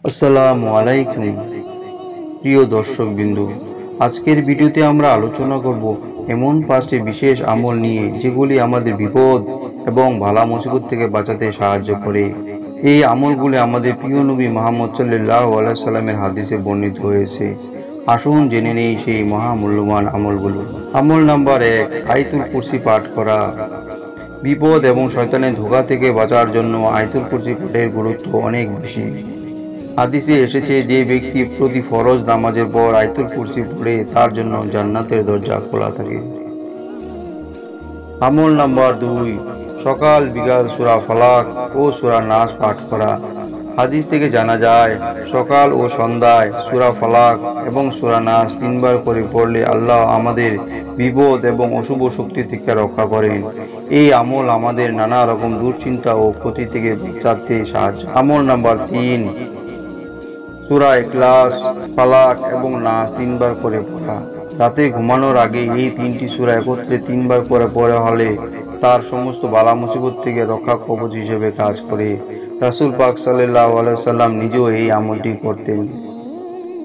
আসসালামু আলাইকুম প্রিয় দর্শকবৃন্দ। আজকের ভিডিওতে আমরা আলোচনা করব এমন 5টি বিশেষ আমল নিয়ে যেগুলি আমাদের বিপদ এবং বালা মুসিবত থেকে বাঁচাতে সাহায্য করে। এই আমলগুলি আমাদের প্রিয় নবী মুহাম্মদ সাল্লাল্লাহু আলাইহি সাল্লামের হাদিসে বর্ণিত হয়েছে। আসুন জেনে নেই সেই মহামূল্যবান আমলগুলো। আমল নাম্বার 1, আয়াতুল কুরসি পাঠ করা। বিপদ এবং শয়তানের ধোঁকা থেকে বাঁচার জন্য আয়াতুল কুরসি পাঠের গুরুত্ব অনেক বেশি। হাদিসে এসেছে, যে ব্যক্তি প্রতি ফরজ নামাজের পর আয়াতুল কুরসি পড়ে তার জন্য জান্নাতের দরজা খোলা থাকে। আমল নাম্বার 2, সকাল বিকাল সূরা ফালাক ও সূরা নাস পাঠ করা। হাদিস থেকে জানা যায়, সকাল ও সন্ধ্যায় সূরা ফালাক এবং সূরা নাস 3 বার করে পড়লে আল্লাহ আমাদের বিপদ এবং অশুভ শক্তি থেকে রক্ষা করেন। এই আমল আমাদের নানা রকম দুশ্চিন্তা ও ক্ষতি থেকে বাঁচাতে সাহায্য। আমল নাম্বার 3, সূরা ইখলাস, ফালাক এবং নাস 3 বার করে পড়া। রাতে ঘুমানোর আগে এই 3টি সূরা একত্রে 3 বার করে পড়া হলে তার সমস্ত বালা মুসিবত থেকে রক্ষা কবচ হিসেবে কাজ করে। রাসূল পাক সাল্লাল্লাহু আলাইহি সাল্লাম নিজেও এই আমলটি করতেন।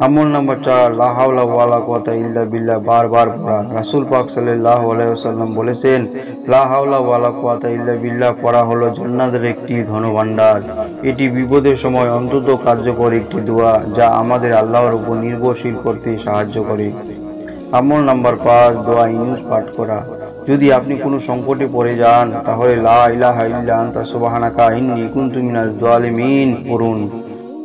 আমল নাম্বার 4, লা হাওলা ওয়ালা কুওয়াতা ইল্লা বিল্লাহ বারবার পড়া। রাসূল পাক সাল্লাল্লাহু আলাইহি ওয়াসাল্লাম বলেছেন, লা হাওলা ওয়ালা কুওয়াতা ইল্লা বিল্লাহ পড়া হলো জান্নাতের একটি ধনভাণ্ডার। এটি বিপদের সময় অন্তত কার্যকর একটি দোয়া, যা আমাদের আল্লাহর উপর নির্ভরশীল করতে সাহায্য করে। আমল নাম্বার 5, দোয়া ইউনুস পাঠ করা। যদি আপনি কোনো সংকটে পড়ে যান, তাহলে লা ইলাহা ইল্লা আনতা সুবহানাকা ইন্নী কুনতু মিনাজ জালিমিন পড়ুন।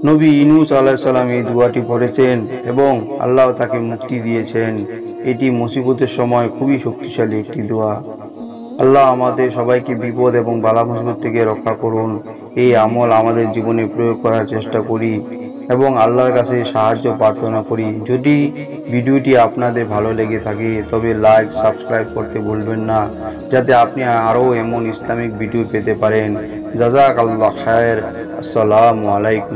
নবী ইউনুস আলাইহিস সালাম এই দোয়াটি পড়েছেন এবং আল্লাহ তাকে মুক্তি দিয়েছেন। এটি মুসিবতের সময় খুবই শক্তিশালী একটি দোয়া। আল্লাহ আমাদের সবাইকে বিপদ এবং বালা মুসিবত থেকে রক্ষা করুন। এই আমল আমাদের জীবনে প্রয়োগ করার চেষ্টা করি এবং আল্লাহর কাছে সাহায্য প্রার্থনা করি। যদি ভিডিওটি আপনাদের ভালো লেগে থাকে তবে লাইক, সাবস্ক্রাইব করতে ভুলবেন না, যাতে আপনি আরও এমন ইসলামিক ভিডিও পেতে পারেন। জাযাকাল্লাহু খায়র। আসসালামু আলাইকুম।